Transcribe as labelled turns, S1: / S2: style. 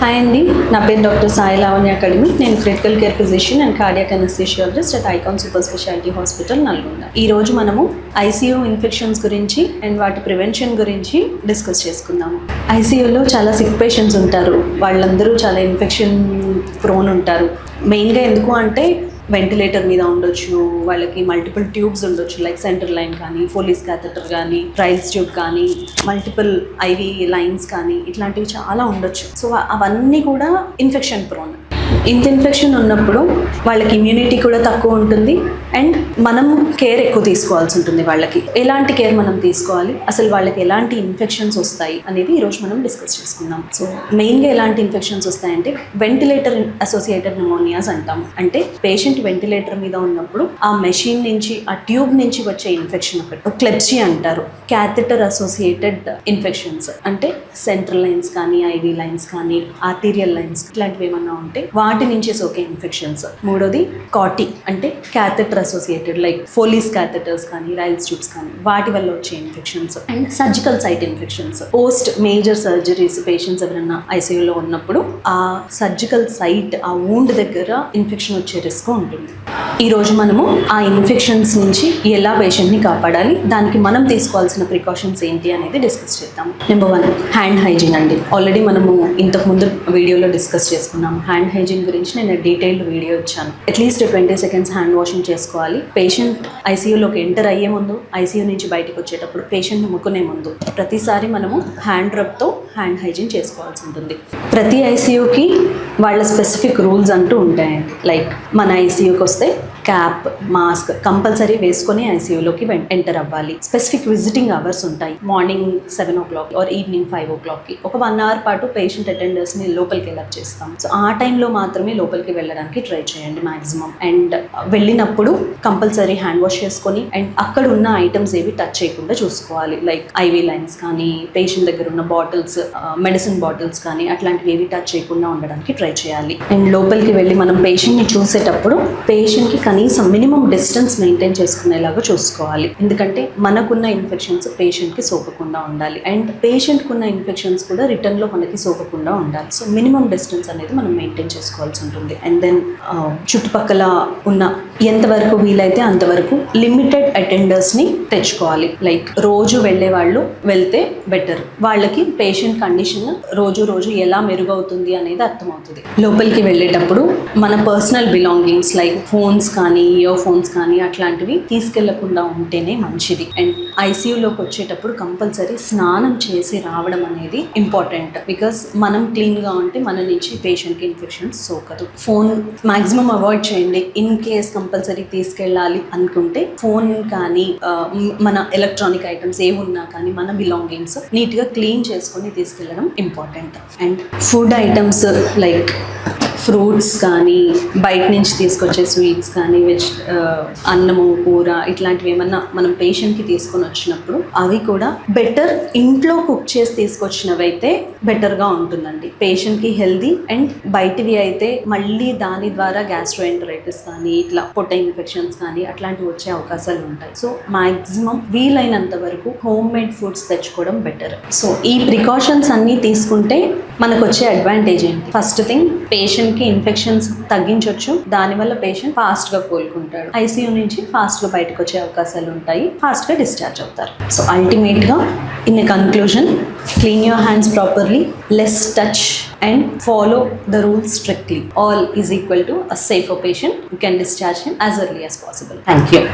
S1: Hi అండి, నా పేరు డాక్టర్ సాయి లావణ్య అకాడమీ. నేను critical care physician and cardiac anaesthesiologist at icon super speciality hospital Nalgonda. ఈ రోజు మనము ఐసీయూ ఇన్ఫెక్షన్స్ గురించి అండ్ వాటి ప్రివెన్షన్ గురించి డిస్కస్ చేసుకుందాము. ఐసీయూలో చాలా సిక్ పేషెంట్స్ ఉంటారు. వాళ్ళందరూ చాలా ఇన్ఫెక్షన్ ప్రోన్ ఉంటారు. మెయిన్గా ఎందుకు అంటే వెంటిలేటర్ మీద ఉండొచ్చు, వాళ్ళకి మల్టిపుల్ ట్యూబ్స్ ఉండొచ్చు, లైక్ సెంటర్ లైన్ కానీ, ఫోలీస్ క్యాథెటర్ కానీ, ట్రైల్స్ ట్యూబ్ కానీ, మల్టిపుల్ ఐవి లైన్స్ కానీ, ఇట్లాంటివి చాలా ఉండొచ్చు. సో అవన్నీ కూడా ఇన్ఫెక్షన్ ప్రోన్. ఇంత ఇన్ఫెక్షన్ ఉన్నప్పుడు వాళ్ళకి ఇమ్యూనిటీ కూడా తక్కువ ఉంటుంది అండ్ మనం కేర్ ఎక్కువ తీసుకోవాల్సి ఉంటుంది. వాళ్ళకి ఎలాంటి కేర్ మనం తీసుకోవాలి, అసలు వాళ్ళకి ఎలాంటి ఇన్ఫెక్షన్స్ వస్తాయి అనేది ఈరోజు మనం డిస్కస్ చేసుకుందాం. సో మెయిన్గా ఎలాంటి ఇన్ఫెక్షన్స్ వస్తాయంటే వెంటిలేటర్ అసోసియేటెడ్ న్యూమోనియాస్ అంటాము. అంటే పేషెంట్ వెంటిలేటర్ మీద ఉన్నప్పుడు ఆ మెషిన్ నుంచి, ఆ ట్యూబ్ నుంచి వచ్చే ఇన్ఫెక్షన్ ఒకటి క్లెప్సీ అంటారు. క్యాథెటర్ అసోసియేటెడ్ ఇన్ఫెక్షన్స్ అంటే సెంట్రల్ లైన్స్ కానీ, ఐవి లైన్స్ కానీ, ఆర్టీరియల్ లైన్స్ ఇట్లాంటివి ఏమన్నా ఉంటే వాటి నుంచి సోకే ఇన్ఫెక్షన్స్. మూడోది కాటి అంటే catheter associated, like Foley's catheters కానీ, రైల్స్ ట్యూబ్స్ కానీ, వాటి వల్ల వచ్చే infections. And surgical site infections. Post major surgeries patients ఎవరైనా ఐసీయూలో ఉన్నప్పుడు ఆ సర్జికల్ సైట్, ఆ వూండ్ దగ్గర ఇన్ఫెక్షన్ వచ్చే రిస్క్ ఉంటుంది. ఈరోజు మనము ఆ ఇన్ఫెక్షన్స్ నుంచి ఎలా పేషెంట్ని కాపాడాలి, దానికి మనం తీసుకోవాల్సిన ప్రికాషన్స్ ఏంటి అనేది డిస్కస్ చేద్దాం. నెంబర్ 1 హ్యాండ్ హైజీన్ అండి. ఆల్రెడీ మనము ఇంతకుముందు వీడియోలో డిస్కస్ చేసుకున్నాం. హ్యాండ్ హైజీన్ గురించి నేను డీటెయిల్డ్ వీడియో ఇచ్చాను. అట్లీస్ట్ 20 seconds హ్యాండ్ వాషింగ్ చేసుకోవాలి. పేషెంట్ ఐసీయూలోకి ఎంటర్ అయ్యే ముందు, ఐసీయూ నుంచి బయటకు వచ్చేటప్పుడు, పేషెంట్ ముక్కునే ముందు ప్రతిసారి మనము హ్యాండ్ రబ్తో హ్యాండ్ హైజీన్ చేసుకోవాల్సి ఉంటుంది. ప్రతి ఐసీయూకి వాళ్ళ స్పెసిఫిక్ రూల్స్ అంటూ ఉంటాయండి. లైక్ మన ఐసీయూకి వస్తే క్యాప్, మాస్క్ కంపల్సరీ వేసుకొని ఐసీయూలోకి ఎంటర్ అవ్వాలి. స్పెసిఫిక్ విజిటింగ్ అవర్స్ ఉంటాయి. మార్నింగ్ 7 o'clock ఆర్ ఈవినింగ్ 5 o'clockకి ఒక 1 hour పాటు పేషెంట్ అటెండర్స్ని లోపలికి ఎలర్ట్ చేస్తాం. సో ఆ టైంలో మాత్రమే లోపలికి వెళ్ళడానికి ట్రై చేయండి మ్యాక్సిమం. అండ్ వెళ్ళినప్పుడు కంపల్సరీ హ్యాండ్ వాష్ చేసుకొని అండ్ అక్కడ ఉన్న ఐటమ్స్ ఏవి టచ్ చేయకుండా చూసుకోవాలి. లైక్ ఐవి లైన్స్ కానీ, పేషెంట్ దగ్గర ఉన్న బాటిల్స్, మెడిసిన్ బాటిల్స్ కానీ, అట్లాంటివి ఏవి టచ్ చేయకుండా ఉండడానికి ట్రై చేయాలి. అండ్ లోపలికి వెళ్ళి మనం పేషెంట్ని చూసేటప్పుడు పేషెంట్కి కనీసం మినిమం డిస్టెన్స్ మెయింటైన్ చేసుకునేలాగా చూసుకోవాలి. ఎందుకంటే మనకున్న ఇన్ఫెక్షన్స్ పేషెంట్కి సోకకుండా ఉండాలి అండ్ పేషెంట్కున్న ఇన్ఫెక్షన్స్ కూడా రిటర్న్లో మనకి సోకకుండా ఉండాలి. సో మినిమం డిస్టెన్స్ అనేది మనం మెయింటైన్ చేసుకోవాల్సి ఉంటుంది. అండ్ దెన్ చుట్టుపక్కల ఉన్న ఎంతవరకు వీలైతే అంతవరకు లిమిటెడ్ అటెండర్స్ని తెచ్చుకోవాలి. లైక్ రోజు వెళ్ళే వాళ్ళు వెళ్తే బెటర్. వాళ్ళకి పేషెంట్ కండిషన్ రోజు రోజు ఎలా మెరుగవుతుంది అనేది అర్థమవుతుంది. లోపలికి వెళ్ళేటప్పుడు మన పర్సనల్ బిలాంగింగ్స్ లైక్ ఫోన్స్ కానీ, ఇయర్ ఫోన్స్ కానీ అట్లాంటివి తీసుకెళ్లకుండా ఉంటేనే మంచిది. అండ్ ఐసీయూలోకి వచ్చేటప్పుడు కంపల్సరీ స్నానం చేసి రావడం అనేది ఇంపార్టెంట్. బికాస్ మనం క్లీన్గా ఉంటే మన నుంచి పేషెంట్కి ఇన్ఫెక్షన్స్ సోకదు. ఫోన్ మ్యాక్సిమం అవాయిడ్ చేయండి. ఇన్ కేస్ కంపల్సరీ తీసుకెళ్ళాలి అనుకుంటే ఫోన్ కానీ, మన ఎలక్ట్రానిక్ ఐటమ్స్ ఏమున్నా కానీ, మన బిలాంగింగ్స్ నీట్గా క్లీన్ చేసుకొని తీసుకెళ్ళడం important. And food items like fruits కానీ, బయట నుంచి తీసుకొచ్చే స్వీట్స్ కానీ, అన్నము, కూర ఇట్లాంటివి ఏమన్నా మనం పేషెంట్కి తీసుకొని వచ్చినప్పుడు అవి కూడా బెటర్ ఇంట్లో కుక్ చేసి తీసుకొచ్చినవి అయితే బెటర్గా ఉంటుందండి. పేషెంట్కి హెల్దీ. అండ్ బయటివి అయితే మళ్ళీ దాని ద్వారా గ్యాస్ట్రోఎంటరైటిస్ కానీ, ఇట్లా పొట్ట ఇన్ఫెక్షన్స్ కానీ అట్లాంటివి వచ్చే అవకాశాలు ఉంటాయి. సో మ్యాక్సిమం వీలైనంత వరకు హోమ్ మేడ్ ఫుడ్స్ తెచ్చుకోవడం బెటర్. సో ఈ ప్రికాషన్స్ అన్నీ తీసుకుంటే మనకు వచ్చే అడ్వాంటేజ్ ఏంటి? ఫస్ట్ థింగ్, పేషెంట్కి ఇన్ఫెక్షన్స్ తగ్గించవచ్చు. దానివల్ల పేషెంట్ ఫాస్ట్గా కోలుకుంటాడు. ఐసీయూ నుంచి ఫాస్ట్గా బయటకు వచ్చే అవకాశాలు ఉంటాయి. ఫాస్ట్గా డిశ్చార్జ్ అవుతారు. సో అల్టిమేట్గా in a conclusion, clean your hands properly, less touch and follow the rules strictly. All is equal to a safer patient. You can discharge him as early as possible. Thank you.